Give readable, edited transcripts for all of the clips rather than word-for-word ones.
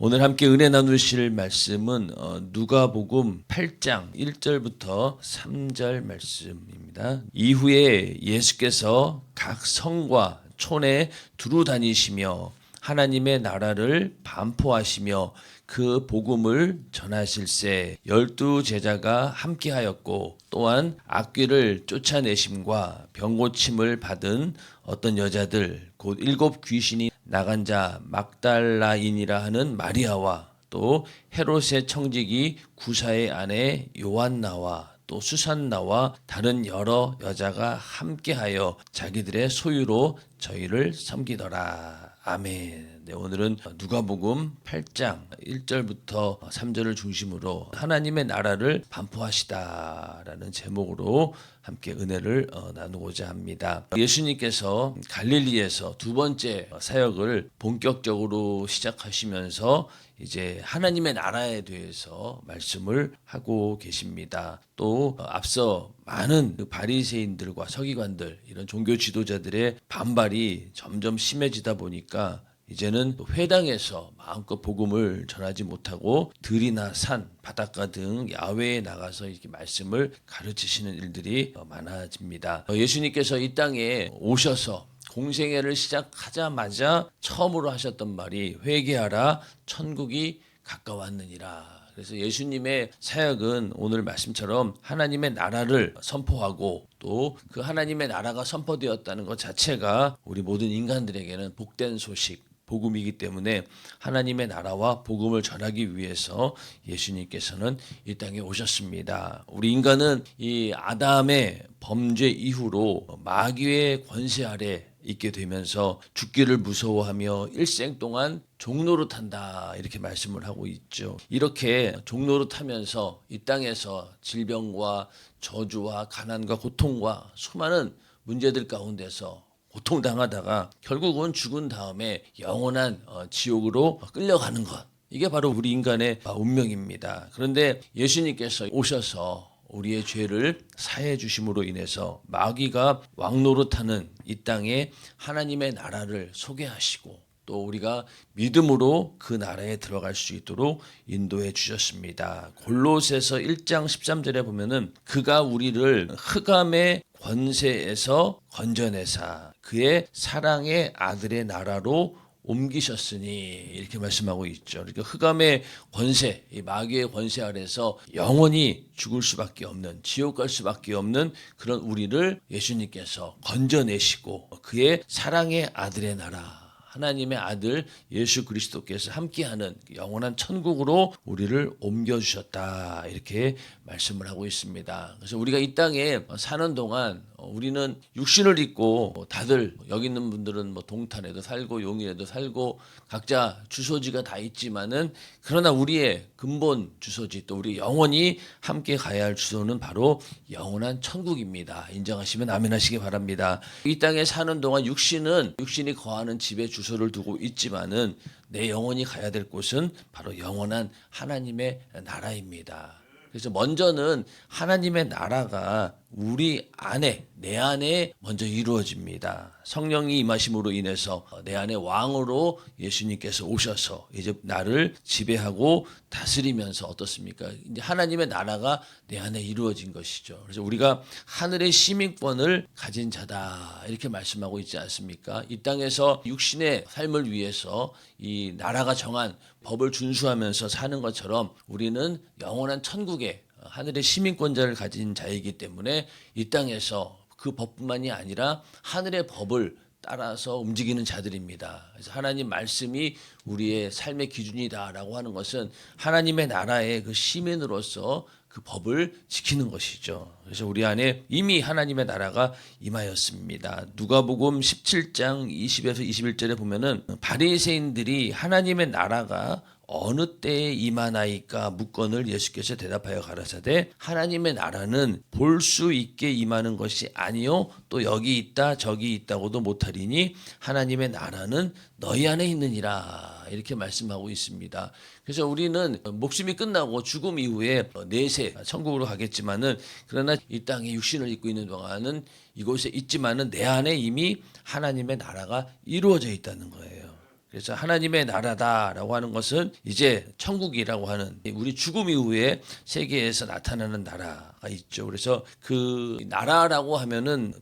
오늘 함께 은혜 나누실 말씀은 누가복음 8장 1절부터 3절 말씀입니다. 이후에 예수께서 각 성과 촌에 두루 다니시며 하나님의 나라를 반포하시며 그 복음을 전하실세 12 제자가 함께하였고 또한 악귀를 쫓아내심과 병고침을 받은 어떤 여자들 곧 7 귀신이 나간 자 막달라인이라 하는 마리아와 또 헤롯의 청지기 구사의 아내 요한나와 또 수산나와 다른 여러 여자가 함께하여 자기들의 소유로 저희를 섬기더라. 아멘. 네, 오늘은 누가복음 8장 1절부터 3절을 중심으로 하나님의 나라를 반포하시다라는 제목으로 함께 은혜를 나누고자 합니다. 예수님께서 갈릴리에서 두 번째 사역을 본격적으로 시작하시면서 이제 하나님의 나라에 대해서 말씀을 하고 계십니다. 또 앞서 많은 바리새인들과 서기관들 이런 종교 지도자들의 반발이 점점 심해지다 보니까 이제는 회당에서 마음껏 복음을 전하지 못하고 들이나 산, 바닷가 등 야외에 나가서 이렇게 말씀을 가르치시는 일들이 많아집니다. 예수님께서 이 땅에 오셔서 공생애를 시작하자마자 처음으로 하셨던 말이 회개하라 천국이 가까웠느니라. 그래서 예수님의 사역은 오늘 말씀처럼 하나님의 나라를 선포하고 또 그 하나님의 나라가 선포되었다는 것 자체가 우리 모든 인간들에게는 복된 소식 복음이기 때문에 하나님의 나라와 복음을 전하기 위해서 예수님께서는 이 땅에 오셨습니다. 우리 인간은 이 아담의 범죄 이후로 마귀의 권세 아래 있게 되면서 죽기를 무서워하며 일생 동안 종노릇한다 이렇게 말씀을 하고 있죠. 이렇게 종노릇하면서 이 땅에서 질병과 저주와 가난과 고통과 수많은 문제들 가운데서 고통당하다가 결국은 죽은 다음에 영원한 지옥으로 끌려가는 것. 이게 바로 우리 인간의 운명입니다. 그런데 예수님께서 오셔서 우리의 죄를 사해 주심으로 인해서 마귀가 왕노릇하는 이 땅에 하나님의 나라를 소개하시고 또 우리가 믿음으로 그 나라에 들어갈 수 있도록 인도해 주셨습니다. 골로새서 1장 13절에 보면은 그가 우리를 흑암의 권세에서 건져내사 그의 사랑의 아들의 나라로 옮기셨으니 이렇게 말씀하고 있죠. 그러니까 흑암의 권세, 이 마귀의 권세 아래서 영원히 죽을 수밖에 없는 지옥 갈 수밖에 없는 그런 우리를 예수님께서 건져내시고 그의 사랑의 아들의 나라 하나님의 아들 예수 그리스도께서 함께하는 영원한 천국으로 우리를 옮겨주셨다 이렇게 말씀을 하고 있습니다. 그래서 우리가 이 땅에 사는 동안 우리는 육신을 입고 다들 여기 있는 분들은 뭐 동탄에도 살고 용인에도 살고 각자 주소지가 다 있지만은 그러나 우리의 근본 주소지 또 우리 영원히 함께 가야 할 주소는 바로 영원한 천국입니다. 인정하시면 아멘 하시기 바랍니다. 이 땅에 사는 동안 육신이 거하는 집에 주소를 두고 있지만은 내 영혼이 가야 될 곳은 바로 영원한 하나님의 나라입니다. 그래서 먼저는 하나님의 나라가 우리 안에 내 안에 먼저 이루어집니다. 성령이 임하심으로 인해서 내 안에 왕으로 예수님께서 오셔서 이제 나를 지배하고 다스리면서 어떻습니까? 이제 하나님의 나라가 내 안에 이루어진 것이죠. 그래서 우리가 하늘의 시민권을 가진 자다 이렇게 말씀하고 있지 않습니까? 이 땅에서 육신의 삶을 위해서 이 나라가 정한 법을 준수하면서 사는 것처럼 우리는 영원한 천국에 하늘의 시민권자를 가진 자이기 때문에 이 땅에서 그 법뿐만이 아니라 하늘의 법을 따라서 움직이는 자들입니다. 그래서 하나님 말씀이 우리의 삶의 기준이다라고 하는 것은 하나님의 나라의 그 시민으로서 그 법을 지키는 것이죠. 그래서 우리 안에 이미 하나님의 나라가 임하였습니다. 누가복음 17장 20에서 21절에 보면은 바리새인들이 하나님의 나라가 어느 때에 임하나이까 묻건을 예수께서 대답하여 가라사대 하나님의 나라는 볼 수 있게 임하는 것이 아니요 또 여기 있다 저기 있다고도 못하리니 하나님의 나라는 너희 안에 있느니라 이렇게 말씀하고 있습니다. 그래서 우리는 목숨이 끝나고 죽음 이후에 내세 천국으로 가겠지만은 그러나 이 땅에 육신을 입고 있는 동안은 이곳에 있지만은 내 안에 이미 하나님의 나라가 이루어져 있다는 거예요. 그래서 하나님의 나라다라고 하는 것은 이제 천국이라고 하는 우리 죽음 이후에 세계에서 나타나는 나라가 있죠. 그래서 그 나라라고 하면은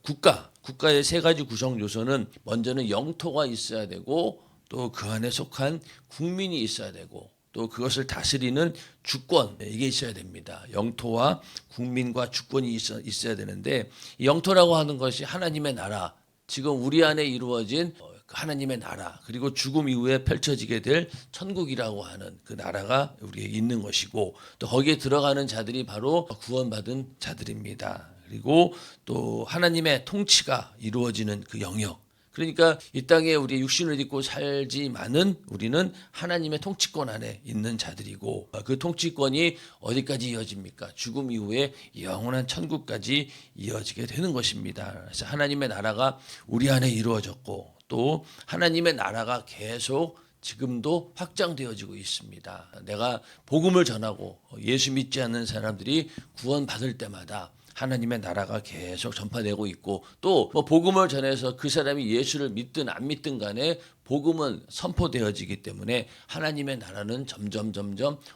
국가의 세 가지 구성 요소는 먼저는 영토가 있어야 되고 또 그 안에 속한 국민이 있어야 되고 또 그것을 다스리는 주권 이게 있어야 됩니다. 영토와 국민과 주권이 있어야 되는데 이 영토라고 하는 것이 하나님의 나라 지금 우리 안에 이루어진 하나님의 나라 그리고 죽음 이후에 펼쳐지게 될 천국이라고 하는 그 나라가 우리에 있는 것이고 또 거기에 들어가는 자들이 바로 구원받은 자들입니다. 그리고 또 하나님의 통치가 이루어지는 그 영역 그러니까 이 땅에 우리 육신을 입고 살지만은 우리는 하나님의 통치권 안에 있는 자들이고 그 통치권이 어디까지 이어집니까? 죽음 이후에 영원한 천국까지 이어지게 되는 것입니다. 그래서 하나님의 나라가 우리 안에 이루어졌고 또 하나님의 나라가 계속 지금도 확장되어지고 있습니다. 내가 복음을 전하고 예수 믿지 않는 사람들이 구원받을 때마다 하나님의 나라가 계속 전파되고 있고 또 복음을 전해서 그 사람이 예수를 믿든 안 믿든 간에 복음은 선포되어지기 때문에 하나님의 나라는 점점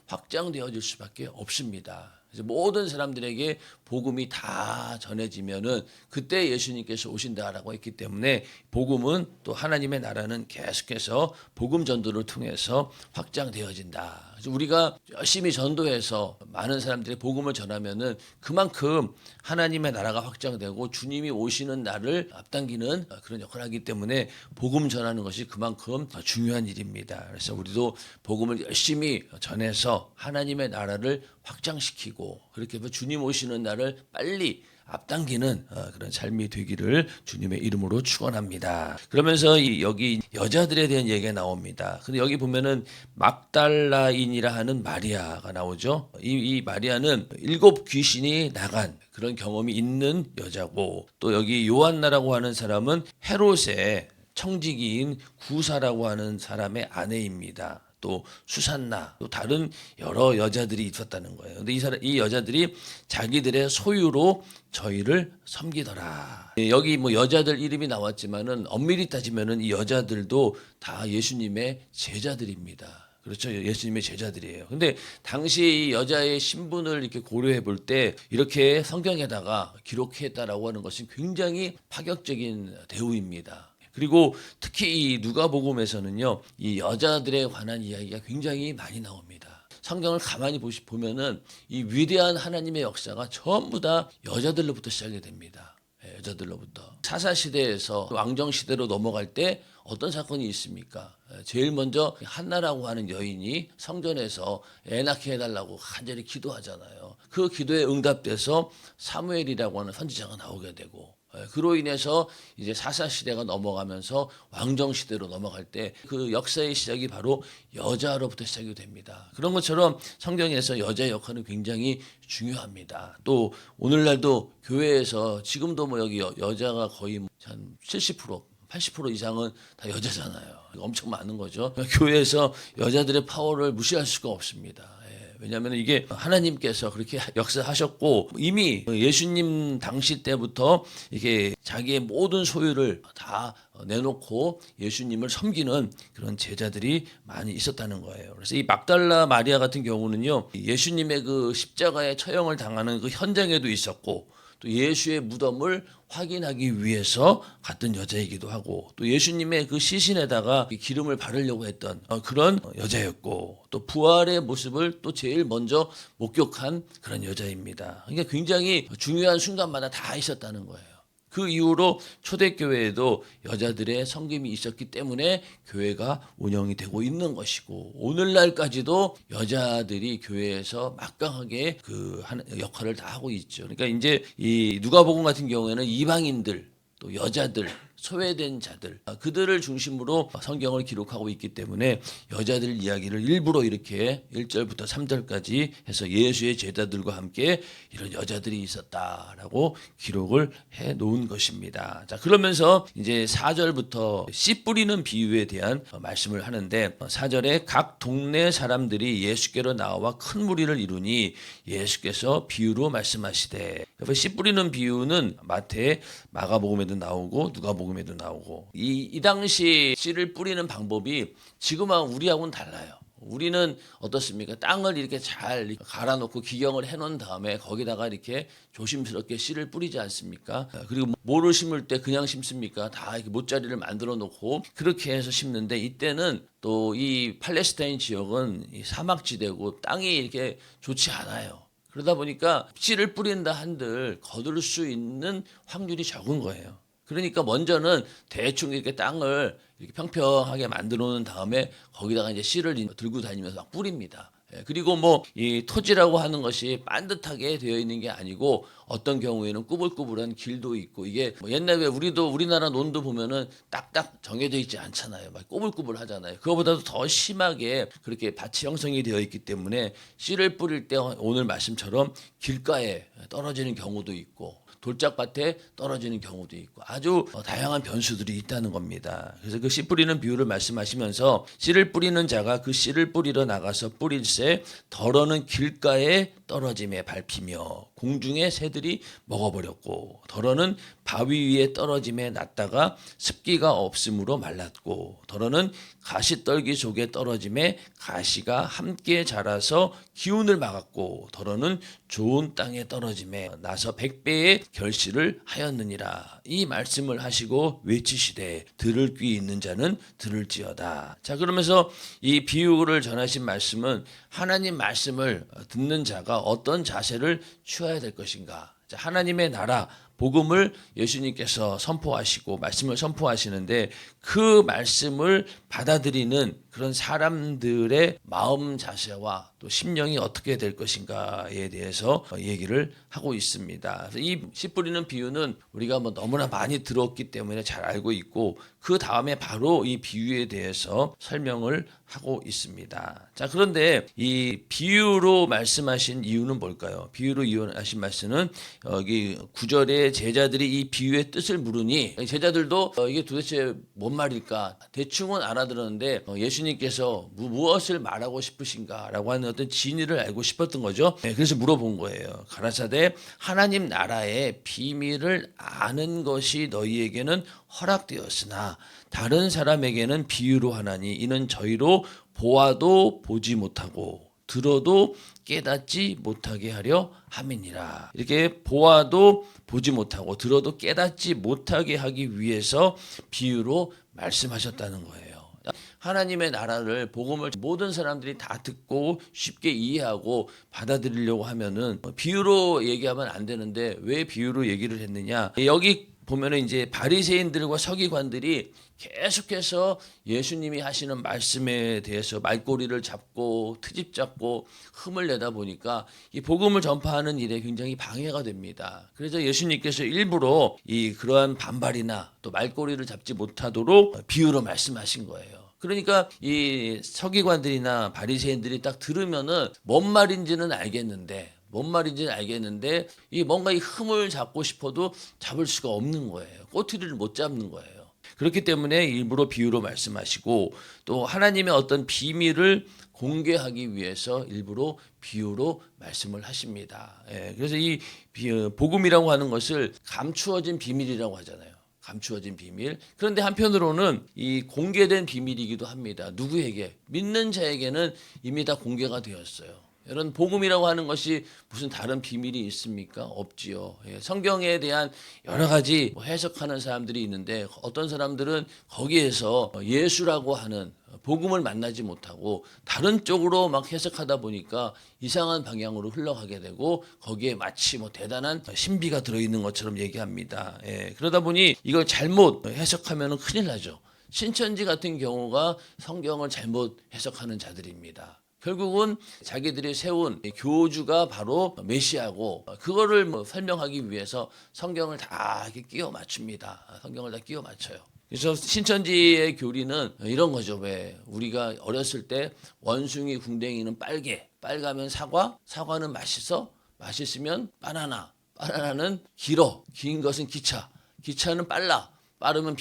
확장되어질 수밖에 없습니다. 그래서 모든 사람들에게 복음이 다 전해지면은 그때 예수님께서 오신다라고 했기 때문에 복음은 또 하나님의 나라는 계속해서 복음 전도를 통해서 확장되어진다. 그래서 우리가 열심히 전도해서 많은 사람들이 복음을 전하면은 그만큼 하나님의 나라가 확장되고 주님이 오시는 날을 앞당기는 그런 역할을 하기 때문에 복음 전하는 것이 그만큼 중요한 일입니다. 그래서 우리도 복음을 열심히 전해서 하나님의 나라를 확장시키고 그렇게 해서 주님 오시는 날을 빨리 앞당기는 그런 삶이 되기를 주님의 이름으로 축원합니다. 그러면서 여기 여자들에 대한 얘기가 나옵니다. 근데 여기 보면은 막달라인이라 하는 마리아가 나오죠. 이 마리아는 7 귀신이 나간 그런 경험이 있는 여자고 또 여기 요한나라고 하는 사람은 헤롯의 청지기인 구사라고 하는 사람의 아내입니다. 또 수산나 또 다른 여러 여자들이 있었다는 거예요. 근데 이 여자들이 자기들의 소유로 저희를 섬기더라. 여기 뭐 여자들 이름이 나왔지만은 엄밀히 따지면은 이 여자들도 다 예수님의 제자들입니다. 그렇죠. 예수님의 제자들이에요. 근데 당시 이 여자의 신분을 이렇게 고려해 볼 때 이렇게 성경에다가 기록했다라고 하는 것은 굉장히 파격적인 대우입니다. 그리고 특히 이 누가복음에서는요, 이 여자들에 관한 이야기가 굉장히 많이 나옵니다. 성경을 가만히 보면은 이 위대한 하나님의 역사가 전부 다 여자들로부터 시작이 됩니다. 여자들로부터. 사사시대에서 왕정시대로 넘어갈 때 어떤 사건이 있습니까? 제일 먼저 한나라고 하는 여인이 성전에서 애 낳게 해달라고 간절히 기도하잖아요. 그 기도에 응답돼서 사무엘이라고 하는 선지자가 나오게 되고 그로 인해서 이제 사사시대가 넘어가면서 왕정시대로 넘어갈 때 그 역사의 시작이 바로 여자로부터 시작이 됩니다. 그런 것처럼 성경에서 여자의 역할은 굉장히 중요합니다. 또 오늘날도 교회에서 지금도 뭐 여기 여자가 거의 한 70%, 80% 이상은 다 여자잖아요. 엄청 많은 거죠. 교회에서 여자들의 파워를 무시할 수가 없습니다. 왜냐하면 이게 하나님께서 그렇게 역사하셨고 이미 예수님 당시 때부터 이게 자기의 모든 소유를 다 내놓고 예수님을 섬기는 그런 제자들이 많이 있었다는 거예요. 그래서 이 막달라 마리아 같은 경우는요, 예수님의 그 십자가에 처형을 당하는 그 현장에도 있었고 또 예수의 무덤을 확인하기 위해서 갔던 여자이기도 하고 또 예수님의 그 시신에다가 기름을 바르려고 했던 그런 여자였고 또 부활의 모습을 또 제일 먼저 목격한 그런 여자입니다. 그러니까 굉장히 중요한 순간마다 다 있었다는 거예요. 그 이후로 초대교회에도 여자들의 섬김이 있었기 때문에 교회가 운영이 되고 있는 것이고 오늘날까지도 여자들이 교회에서 막강하게 그 역할을 다 하고 있죠. 그러니까 이제 이 누가복음 같은 경우에는 이방인들 또 여자들 소외된 자들 그들을 중심으로 성경을 기록하고 있기 때문에 여자들 이야기를 일부러 이렇게 1절부터 3절까지 해서 예수의 제자들과 함께 이런 여자들이 있었다라고 기록을 해 놓은 것입니다. 자, 그러면서 이제 4절부터 씨 뿌리는 비유에 대한 말씀을 하는데 4절에 각 동네 사람들이 예수께로 나와 큰 무리를 이루니 예수께서 비유로 말씀하시되 씨 뿌리는 비유는 마태, 마가복음에도 나오고 누가복음 복음에도 나오고 이 당시 씨를 뿌리는 방법이 지금하고 우리하고는 달라요. 우리는 어떻습니까? 땅을 이렇게 잘 갈아놓고 기경을 해놓은 다음에 거기다가 이렇게 조심스럽게 씨를 뿌리지 않습니까? 그리고 뭐를 심을 때 그냥 심습니까? 다 이렇게 못자리를 만들어 놓고 그렇게 해서 심는데 이때는 또 이 팔레스타인 지역은 이 사막지대고 땅이 이렇게 좋지 않아요. 그러다 보니까 씨를 뿌린다 한들 거둘 수 있는 확률이 적은 거예요. 그러니까 먼저는 대충 이렇게 땅을 이렇게 평평하게 만들어 놓은 다음에 거기다가 이제 씨를 들고 다니면서 막 뿌립니다. 그리고 뭐 이 토지라고 하는 것이 반듯하게 되어 있는 게 아니고 어떤 경우에는 꾸불꾸불한 길도 있고 이게 뭐 옛날에 우리나라 논도 보면은 딱딱 정해져 있지 않잖아요. 막 꾸불꾸불 하잖아요. 그거보다도 더 심하게 그렇게 밭이 형성이 되어 있기 때문에 씨를 뿌릴 때 오늘 말씀처럼 길가에 떨어지는 경우도 있고 돌짝밭에 떨어지는 경우도 있고 아주 다양한 변수들이 있다는 겁니다. 그래서 그 씨 뿌리는 비유를 말씀하시면서 씨를 뿌리는 자가 그 씨를 뿌리러 나가서 뿌릴새 덜어는 길가에 떨어짐에 밟히며 공중의 새들이 먹어버렸고 덜어는 바위 위에 떨어짐에 났다가 습기가 없으므로 말랐고 덜어는 가시떨기 속에 떨어짐에 가시가 함께 자라서 기운을 막았고 덜어는 좋은 땅에 떨어짐에 나서 100배의 결실을 하였느니라. 이 말씀을 하시고 외치시되 들을 귀 있는 자는 들을지어다. 자, 그러면서 이 비유를 전하신 말씀은 하나님 말씀을 듣는 자가 어떤 자세를 취해야 될 것인가. 자, 하나님의 나라 복음을 예수님께서 선포하시고 말씀을 선포하시는데 그 말씀을 받아들이는 그런 사람들의 마음 자세와 또 심령이 어떻게 될 것인가에 대해서 얘기를 하고 있습니다. 이 씨 뿌리는 비유는 우리가 뭐 너무나 많이 들었기 때문에 잘 알고 있고 그 다음에 바로 이 비유에 대해서 설명을 하고 있습니다. 자, 그런데 이 비유로 말씀하신 이유는 뭘까요? 비유로 이유하신 말씀은 여기 9절에 제자들이 이 비유의 뜻을 물으니 제자들도 이게 도대체 뭔 말일까 대충은 알아들었는데 예수님께서 무엇을 말하고 싶으신가라고 하는 어떤 진의를 알고 싶었던 거죠. 그래서 물어본 거예요. 가라사대 하나님 나라의 비밀을 아는 것이 너희에게는 허락되었으나 다른 사람에게는 비유로 하나니 이는 저희로 보아도 보지 못하고 들어도 깨닫지 못하게 하려 함이니라. 이렇게 보아도 보지 못하고 들어도 깨닫지 못하게 하기 위해서 비유로 말씀하셨다는 거예요. 하나님의 나라를 복음을 모든 사람들이 다 듣고 쉽게 이해하고 받아들이려고 하면은 비유로 얘기하면 안 되는데 왜 비유로 얘기를 했느냐? 여기 보면은 이제 바리새인들과 서기관들이 계속해서 예수님이 하시는 말씀에 대해서 말꼬리를 잡고 트집 잡고 흠을 내다 보니까 이 복음을 전파하는 일에 굉장히 방해가 됩니다. 그래서 예수님께서 일부러 이 그러한 반발이나 또 말꼬리를 잡지 못하도록 비유로 말씀하신 거예요. 그러니까 이 서기관들이나 바리새인들이 딱 들으면은 뭔 말인지는 알겠는데 이 뭔가 이 흠을 잡고 싶어도 잡을 수가 없는 거예요. 꼬투리를 못 잡는 거예요. 그렇기 때문에 일부러 비유로 말씀하시고 또 하나님의 어떤 비밀을 공개하기 위해서 일부러 비유로 말씀을 하십니다. 그래서 이 복음이라고 하는 것을 감추어진 비밀이라고 하잖아요. 감추어진 비밀. 그런데 한편으로는 이 공개된 비밀이기도 합니다. 누구에게? 믿는 자에게는 이미 다 공개가 되었어요. 이런 복음이라고 하는 것이 무슨 다른 비밀이 있습니까? 없지요. 성경에 대한 여러 가지 해석하는 사람들이 있는데 어떤 사람들은 거기에서 예수라고 하는 복음을 만나지 못하고 다른 쪽으로 막 해석하다 보니까 이상한 방향으로 흘러가게 되고 거기에 마치 대단한 신비가 들어있는 것처럼 얘기합니다. 그러다 보니 이걸 잘못 해석하면 큰일 나죠. 신천지 같은 경우가 성경을 잘못 해석하는 자들입니다. 결국은 자기들이 세운 교주가 바로 메시아고 그거를 설명하기 위해서 성경을 다 이렇게 끼워 맞춥니다. 성경을 다 끼워 맞춰요. 그래서 신천지의 교리는 이런 거죠. 왜 우리가 어렸을 때 원숭이 궁뎅이는 빨가면 사과는 맛있으면 바나나는 긴 것은 기차는 빠르면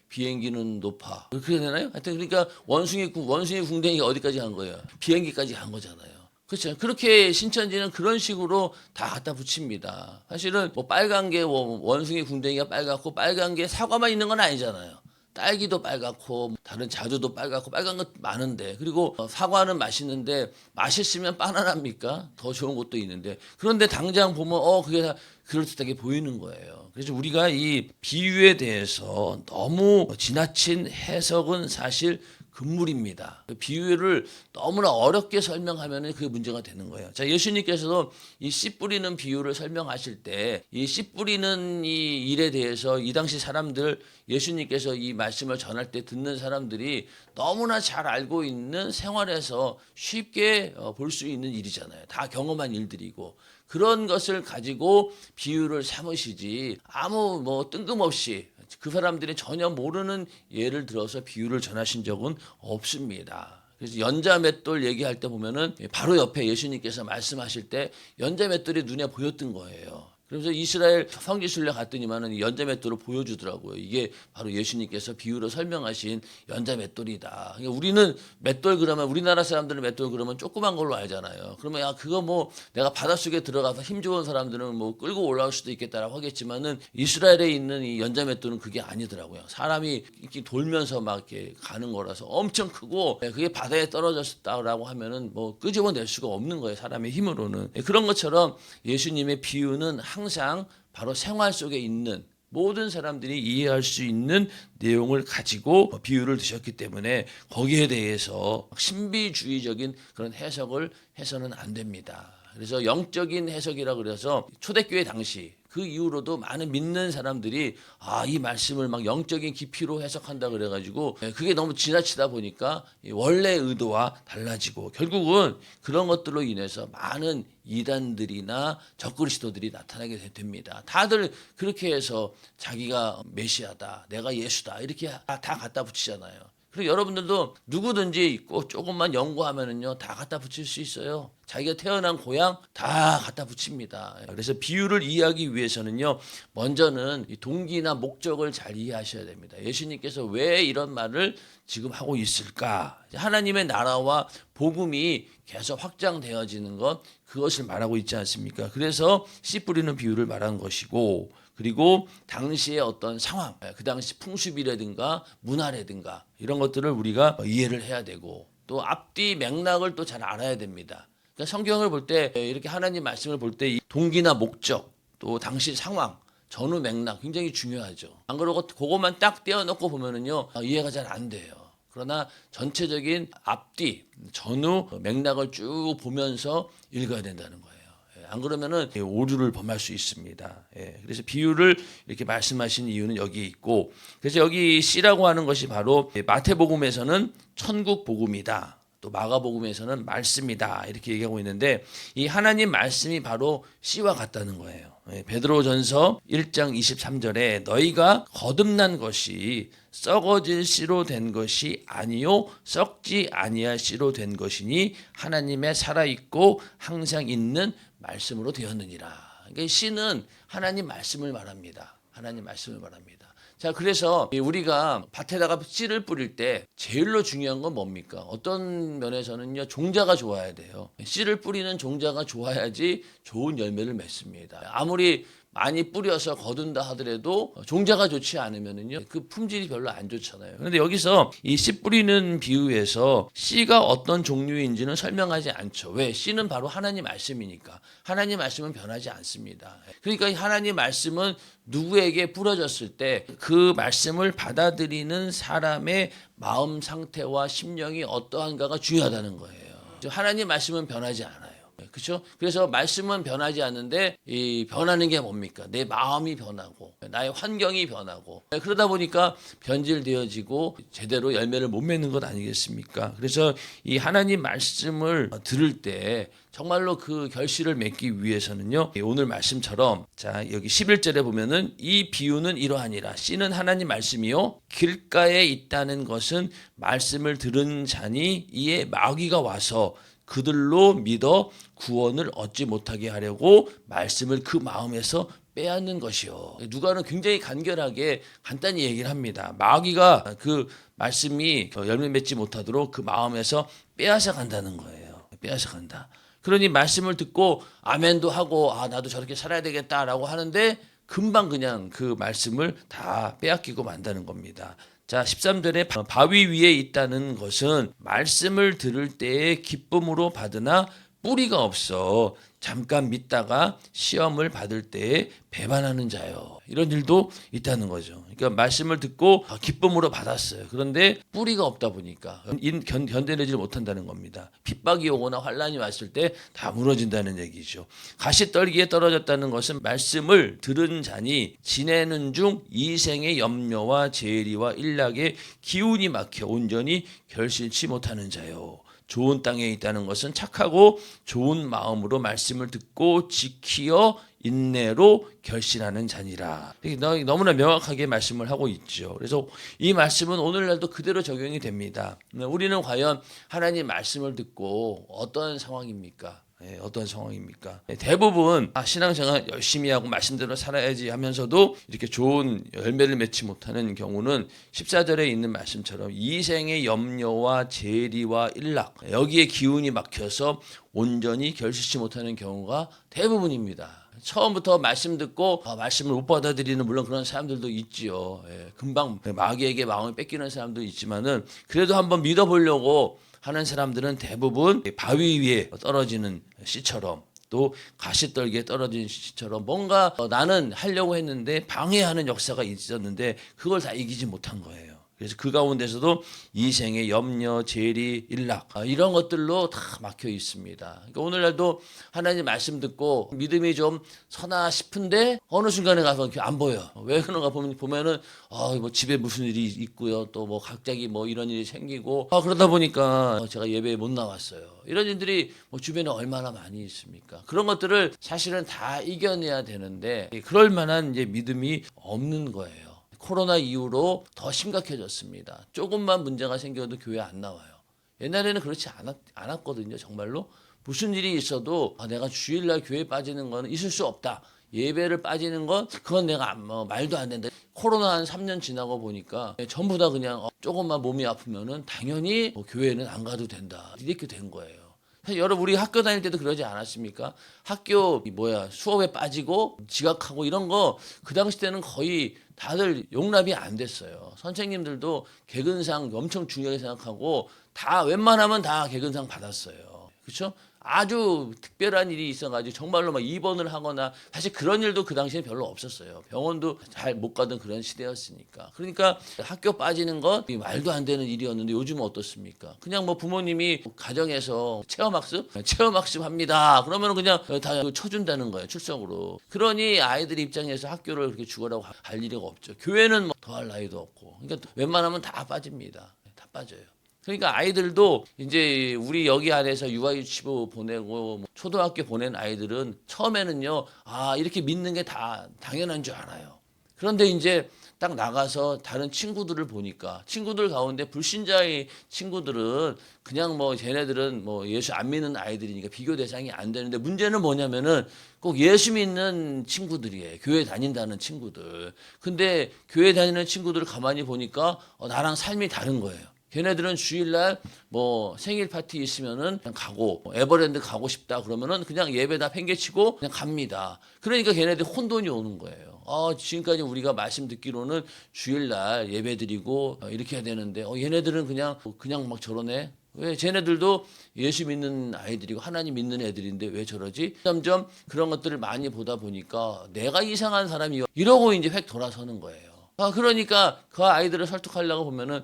비행기는 높아. 그렇게 되나요? 하여튼 그러니까 원숭이 궁뎅이가 어디까지 간 거예요? 비행기까지 간 거잖아요. 그렇죠. 그렇게 신천지는 그런 식으로 다 갖다 붙입니다. 사실은 뭐 빨간 게 원숭이 궁뎅이가 빨갛고 빨간 게 사과만 있는 건 아니잖아요. 딸기도 빨갛고 다른 자두도 빨갛고 빨간 것 많은데, 그리고 사과는 맛있는데 맛있으면 바나나입니까? 더 좋은 것도 있는데, 그런데 당장 보면 그게 다 그럴듯하게 보이는 거예요. 그래서 우리가 이 비유에 대해서 너무 지나친 해석은 사실 금물입니다. 그 비유를 너무나 어렵게 설명하면 그게 문제가 되는 거예요. 자, 예수님께서도 이 씨 뿌리는 비유를 설명하실 때 이 씨 뿌리는 이 일에 대해서 이 당시 사람들, 예수님께서 이 말씀을 전할 때 듣는 사람들이 너무나 잘 알고 있는, 생활에서 쉽게 볼 수 있는 일이잖아요. 다 경험한 일들이고, 그런 것을 가지고 비유를 삼으시지 아무 뜬금없이 그 사람들이 전혀 모르는 예를 들어서 비유를 전하신 적은 없습니다. 그래서 연자 맷돌 얘기할 때 보면은 바로 옆에 예수님께서 말씀하실 때 연자 맷돌이 눈에 보였던 거예요. 그래서 이스라엘 성지순례 갔더니만은 연자 맷돌을 보여주더라고요. 이게 바로 예수님께서 비유로 설명하신 연자 맷돌이다. 그러니까 우리는 맷돌 그러면, 우리나라 사람들은 맷돌 그러면 조그만 걸로 알잖아요. 그러면 야, 그거 내가 바닷속에 들어가서 힘 좋은 사람들은 끌고 올라올 수도 있겠다라고 하겠지만은, 이스라엘에 있는 이 연자 맷돌은 그게 아니더라고요. 사람이 이렇게 돌면서 막 이렇게 가는 거라서 엄청 크고, 그게 바다에 떨어졌다라고 하면은 끄집어낼 수가 없는 거예요. 사람의 힘으로는. 그런 것처럼 예수님의 비유는 항상 바로 생활 속에 있는 모든 사람들이 이해할 수 있는 내용을 가지고 비유를 드셨기 때문에 거기에 대해서 신비주의적인 그런 해석을 해서는 안 됩니다. 그래서 영적인 해석이라고 그래서 초대교회 당시 그 이후로도 많은 믿는 사람들이 이 말씀을 막 영적인 깊이로 해석한다 그래가지고 그게 너무 지나치다 보니까 원래 의도와 달라지고, 결국은 그런 것들로 인해서 많은 이단들이나 적그리스도들이 나타나게 됩니다. 다들 그렇게 해서 자기가 메시아다, 내가 예수다, 이렇게 다 갖다 붙이잖아요. 그리고 여러분들도 누구든지 조금만 연구하면은요 다 갖다 붙일 수 있어요. 자기가 태어난 고향 다 갖다 붙입니다. 그래서 비유를 이해하기 위해서는요, 먼저는 이 동기나 목적을 잘 이해하셔야 됩니다. 예수님께서 왜 이런 말을 지금 하고 있을까? 하나님의 나라와 복음이 계속 확장되어지는 것, 그것을 말하고 있지 않습니까? 그래서 씨 뿌리는 비유를 말한 것이고, 그리고 당시의 어떤 상황, 그 당시 풍습이라든가 문화라든가 이런 것들을 우리가 이해를 해야 되고, 또 앞뒤 맥락을 또 잘 알아야 됩니다. 그러니까 성경을 볼 때, 이렇게 하나님 말씀을 볼 때 동기나 목적, 또 당시 상황, 전후 맥락 굉장히 중요하죠. 안 그러고 그것만 딱 떼어놓고 보면은요 이해가 잘 안 돼요. 그러나 전체적인 앞뒤, 전후 맥락을 쭉 보면서 읽어야 된다는 거예요. 안 그러면은 오류를 범할 수 있습니다. 그래서 비유를 이렇게 말씀하신 이유는 여기에 있고, 그래서 여기 씨라고 하는 것이 바로 마태복음에서는 천국 복음이다, 또 마가복음에서는 말씀이다, 이렇게 얘기하고 있는데, 이 하나님 말씀이 바로 씨와 같다는 거예요. 베드로전서 1장 23절에 너희가 거듭난 것이 썩어질 씨로 된 것이 아니요 썩지 아니할 씨로 된 것이니 하나님의 살아있고 항상 있는 말씀으로 되었느니라. 그러니까 씨는 하나님 말씀을 말합니다. 하나님 말씀을 말합니다. 자, 그래서 우리가 밭에다가 씨를 뿌릴 때 제일로 중요한 건 뭡니까? 어떤 면에서는요, 종자가 좋아야 돼요. 씨를 뿌리는 종자가 좋아야지 좋은 열매를 맺습니다. 아무리 많이 뿌려서 거둔다 하더라도 종자가 좋지 않으면은요 그 품질이 별로 안 좋잖아요. 그런데 여기서 이 씨 뿌리는 비유에서 씨가 어떤 종류인지는 설명하지 않죠. 왜? 씨는 바로 하나님 말씀이니까. 하나님 말씀은 변하지 않습니다. 그러니까 하나님 말씀은 누구에게 뿌려졌을 때 그 말씀을 받아들이는 사람의 마음 상태와 심령이 어떠한가가 중요하다는 거예요. 하나님 말씀은 변하지 않아요. 그렇죠? 그래서 말씀은 변하지 않는데 이 변하는 게 뭡니까? 내 마음이 변하고 나의 환경이 변하고, 그러다 보니까 변질되어지고 제대로 열매를 못 맺는 것 아니겠습니까? 그래서 이 하나님 말씀을 들을 때 정말로 그 결실을 맺기 위해서는요, 오늘 말씀처럼, 자, 여기 11절에 보면은 이 비유는 이러하니라. 씨는 하나님 말씀이요 길가에 있다는 것은 말씀을 들은 자니 이에 마귀가 와서 그들로 믿어 구원을 얻지 못하게 하려고 말씀을 그 마음에서 빼앗는 것이요. 누가는 굉장히 간결하게 간단히 얘기를 합니다. 마귀가 그 말씀이 열매 맺지 못하도록 그 마음에서 빼앗아 간다는 거예요. 빼앗아 간다. 그러니 말씀을 듣고 아멘도 하고 나도 저렇게 살아야 되겠다라고 하는데 금방 그냥 그 말씀을 다 빼앗기고 만다는 겁니다. 자, 13절에 바위 위에 있다는 것은 말씀을 들을 때에 기쁨으로 받으나 뿌리가 없어 잠깐 믿다가 시험을 받을 때에 배반하는 자요. 이런 일도 있다는 거죠. 그러니까 말씀을 듣고 기쁨으로 받았어요. 그런데 뿌리가 없다 보니까 견뎌내지 못한다는 겁니다. 핍박이 오거나 환란이 왔을 때 다 무너진다는 얘기죠. 가시떨기에 떨어졌다는 것은 말씀을 들은 자니 지내는 중 이생의 염려와 재리와 일락에 기운이 막혀 온전히 결실치 못하는 자요. 좋은 땅에 있다는 것은 착하고 좋은 마음으로 말씀을 듣고 지키어 인내로 결실하는 자니라. 너무나 명확하게 말씀을 하고 있죠. 그래서 이 말씀은 오늘날도 그대로 적용이 됩니다. 우리는 과연 하나님 말씀을 듣고 어떤 상황입니까? 어떤 상황입니까? 대부분 신앙생활 열심히 하고 말씀대로 살아야지 하면서도 이렇게 좋은 열매를 맺지 못하는 경우는 14절에 있는 말씀처럼 이생의 염려와 재리와 일락 여기에 기운이 막혀서 온전히 결실치 못하는 경우가 대부분입니다. 처음부터 말씀 듣고 말씀을 못 받아들이는 물론 그런 사람들도 있지요. 금방 마귀에게 마음을 뺏기는 사람도 있지만은 그래도 한번 믿어보려고 하는 사람들은 대부분 바위 위에 떨어지는 씨처럼 또 가시떨기에 떨어진 씨처럼 뭔가 나는 하려고 했는데 방해하는 역사가 있었는데 그걸 다 이기지 못한 거예요. 그래서 그 가운데서도 이생의 염려, 재리, 일락 이런 것들로 다 막혀 있습니다. 그러니까 오늘날도 하나님 말씀 듣고 믿음이 좀 서나 싶은데 어느 순간에 가서 안 보여. 왜 그런가 보면은 뭐 집에 무슨 일이 있고요. 또 뭐 갑자기 뭐 이런 일이 생기고 그러다 보니까 제가 예배에 못 나왔어요. 이런 일들이 뭐 주변에 얼마나 많이 있습니까? 그런 것들을 사실은 다 이겨내야 되는데 그럴 만한 이제 믿음이 없는 거예요. 코로나 이후로 더 심각해졌습니다. 조금만 문제가 생겨도 교회 안 나와요. 옛날에는 그렇지 않았거든요. 정말로 무슨 일이 있어도 내가 주일날 교회 빠지는 건 있을 수 없다. 예배를 빠지는 건 그건 내가 말도 안 된다. 코로나 한 3년 지나고 보니까 전부 다 그냥 조금만 몸이 아프면은 당연히 교회는 안 가도 된다. 이렇게 된 거예요. 여러분 우리 학교 다닐 때도 그러지 않았습니까? 학교 수업에 빠지고 지각하고 이런 거 그 당시 때는 거의 다들 용납이 안 됐어요. 선생님들도 개근상 엄청 중요하게 생각하고 다 웬만하면 다 개근상 받았어요. 그렇죠? 아주 특별한 일이 있어가지고 정말로 막 입원을 하거나 사실 그런 일도 그 당시에 별로 없었어요. 병원도 잘 못 가던 그런 시대였으니까. 그러니까 학교 빠지는 건 말도 안 되는 일이었는데 요즘은 어떻습니까? 그냥 뭐 부모님이 가정에서 체험학습 합니다. 그러면 그냥 다 쳐준다는 거예요. 출석으로. 그러니 아이들 입장에서 학교를 그렇게 죽으라고 할 일이 없죠. 교회는 뭐 더 할 나이도 없고. 그러니까 웬만하면 다 빠집니다. 다 빠져요. 그러니까 아이들도 이제 우리 여기 안에서 유아유치부 보내고 초등학교 보낸 아이들은 처음에는요, 이렇게 믿는 게 다 당연한 줄 알아요. 그런데 이제 딱 나가서 다른 친구들을 보니까 친구들 가운데 불신자의 친구들은 그냥 쟤네들은 예수 안 믿는 아이들이니까 비교 대상이 안 되는데 문제는 뭐냐면은 꼭 예수 믿는 친구들이에요. 교회 다닌다는 친구들. 근데 교회 다니는 친구들을 가만히 보니까 나랑 삶이 다른 거예요. 걔네들은 주일날 생일 파티 있으면은 그냥 가고 에버랜드 가고 싶다 그러면은 그냥 예배다 팽개치고 그냥 갑니다. 그러니까 걔네들 혼돈이 오는 거예요. 지금까지 우리가 말씀 듣기로는 주일날 예배 드리고 이렇게 해야 되는데 얘네들은 그냥 막 저러네. 왜 쟤네들도 예수 믿는 아이들이고 하나님 믿는 애들인데 왜 저러지? 점점 그런 것들을 많이 보다 보니까 내가 이상한 사람이요. 이러고 이제 획 돌아서는 거예요. 그러니까 그 아이들을 설득하려고 보면은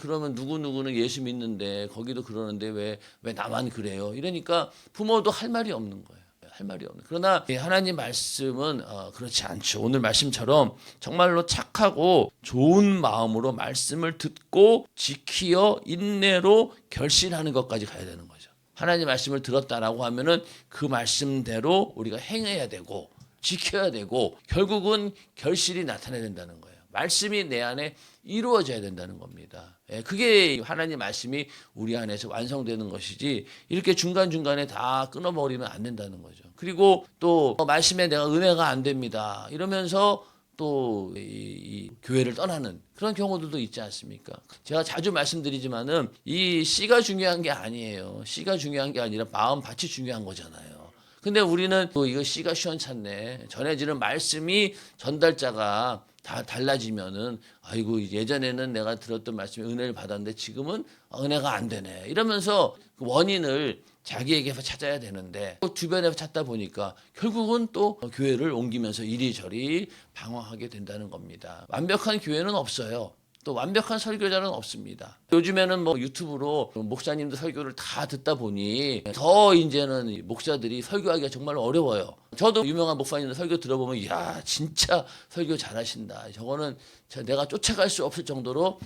그러면 누구누구는 예수 믿는데 거기도 그러는데 왜 나만 그래요? 이러니까 부모도 할 말이 없는 거예요. 할 말이 없는. 그러나 하나님 말씀은 그렇지 않죠. 오늘 말씀처럼 정말로 착하고 좋은 마음으로 말씀을 듣고 지키어 인내로 결실하는 것까지 가야 되는 거죠. 하나님 말씀을 들었다라고 하면은 그 말씀대로 우리가 행해야 되고 지켜야 되고 결국은 결실이 나타나야 된다는 거예요. 말씀이 내 안에 이루어져야 된다는 겁니다. 그게 하나님 말씀이 우리 안에서 완성되는 것이지 이렇게 중간중간에 다 끊어버리면 안 된다는 거죠. 그리고 또 말씀에 내가 은혜가 안 됩니다. 이러면서 또 이 교회를 떠나는 그런 경우들도 있지 않습니까? 제가 자주 말씀드리지만은 이 씨가 중요한 게 아니에요. 씨가 중요한 게 아니라 마음밭이 중요한 거잖아요. 근데 우리는 또 이거 씨가 시원찮네. 전해지는 말씀이 전달자가 다 달라지면은 아이고 예전에는 내가 들었던 말씀에 은혜를 받았는데 지금은 은혜가 안 되네. 이러면서 그 원인을 자기에게서 찾아야 되는데 또 주변에서 찾다 보니까 결국은 또 교회를 옮기면서 이리저리 방황하게 된다는 겁니다. 완벽한 교회는 없어요. 또 완벽한 설교자는 없습니다. 요즘에는 뭐 유튜브로 목사님들 설교를 다 듣다 보니 더 이제는 목사들이 설교하기가 정말 어려워요. 저도 유명한 목사님들 설교 들어보면 이야 진짜 설교 잘하신다. 저거는 내가 쫓아갈 수 없을 정도로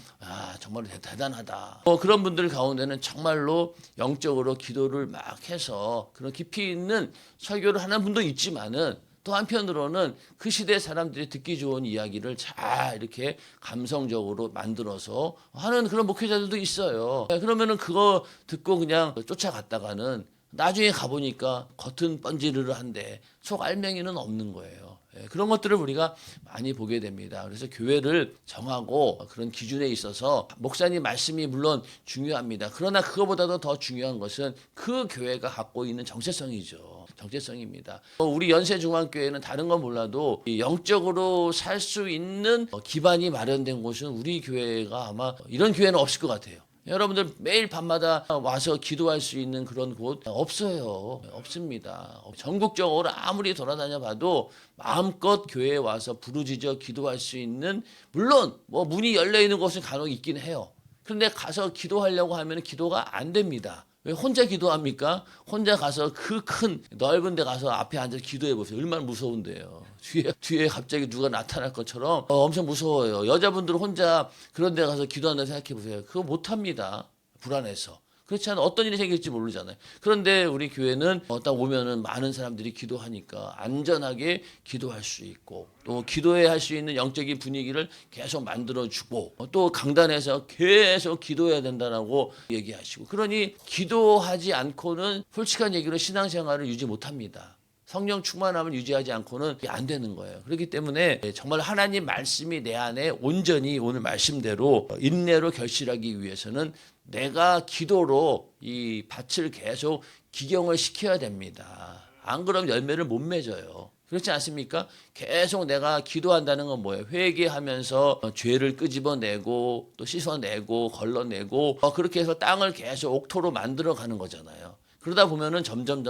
정말 대단하다. 그런 분들 가운데는 정말로 영적으로 기도를 막 해서 그런 깊이 있는 설교를 하는 분도 있지만은 또 한편으로는 그 시대 사람들이 듣기 좋은 이야기를 잘 이렇게 감성적으로 만들어서 하는 그런 목회자들도 있어요. 그러면은 그거 듣고 그냥 쫓아갔다가는 나중에 가보니까 겉은 번지르르한데 속 알맹이는 없는 거예요. 그런 것들을 우리가 많이 보게 됩니다. 그래서 교회를 정하고 그런 기준에 있어서 목사님 말씀이 물론 중요합니다. 그러나 그거보다도 더 중요한 것은 그 교회가 갖고 있는 정체성이죠. 정체성입니다. 우리 연세중앙교회는 다른 건 몰라도 영적으로 살 수 있는 기반이 마련된 곳은 우리 교회가 아마 이런 교회는 없을 것 같아요. 여러분들 매일 밤마다 와서 기도할 수 있는 그런 곳 없어요. 없습니다. 전국적으로 아무리 돌아다녀 봐도 마음껏 교회에 와서 부르짖어 기도할 수 있는 물론 뭐 문이 열려 있는 곳은 간혹 있긴 해요. 그런데 가서 기도하려고 하면 기도가 안 됩니다. 왜 혼자 기도합니까? 혼자 가서 그 큰 넓은 데 가서 앞에 앉아서 기도해 보세요. 얼마나 무서운데요. 뒤에 갑자기 누가 나타날 것처럼 엄청 무서워요. 여자분들 혼자 그런 데 가서 기도한다 생각해 보세요. 그거 못 합니다. 불안해서. 그렇지 않아 어떤 일이 생길지 모르잖아요. 그런데 우리 교회는 딱 오면은 많은 사람들이 기도하니까 안전하게 기도할 수 있고 또 기도해야 할 수 있는 영적인 분위기를 계속 만들어주고 또 강단에서 계속 기도해야 된다라고 얘기하시고 그러니 기도하지 않고는 솔직한 얘기로 신앙생활을 유지 못합니다. 성령 충만함을 유지하지 않고는 안 되는 거예요. 그렇기 때문에 정말 하나님 말씀이 내 안에 온전히 오늘 말씀대로 인내로 결실하기 위해서는 내가 기도로 이 밭을 계속 기경을 시켜야 됩니다. 안 그러면 열매를 못 맺어요. 그렇지 않습니까? 계속 내가 기도한다는 건 뭐예요? 회개하면서 죄를 끄집어내고 또 씻어내고 걸러내고 그렇게 해서 땅을 계속 옥토로 만들어가는 거잖아요. 그러다 보면은 점점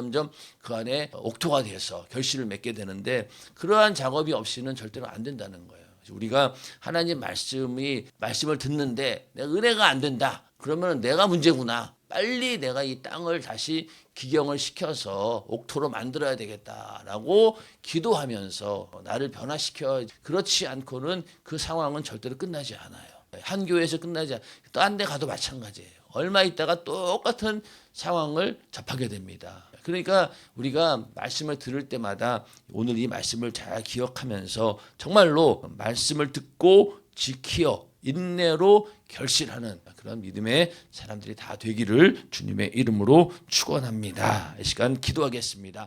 그 안에 옥토가 돼서 결실을 맺게 되는데 그러한 작업이 없이는 절대로 안 된다는 거예요. 우리가 하나님 말씀을 듣는데 내가 은혜가 안 된다. 그러면 내가 문제구나. 빨리 내가 이 땅을 다시 기경을 시켜서 옥토로 만들어야 되겠다라고 기도하면서 나를 변화시켜. 그렇지 않고는 그 상황은 절대로 끝나지 않아요. 한 교회에서 끝나지 않아요. 또 한 데 가도 마찬가지예요. 얼마 있다가 똑같은 상황을 접하게 됩니다. 그러니까 우리가 말씀을 들을 때마다 오늘 이 말씀을 잘 기억하면서 정말로 말씀을 듣고 지키어 인내로 결실하는 그런 믿음의 사람들이 다 되기를 주님의 이름으로 축원합니다. 이 시간 기도하겠습니다.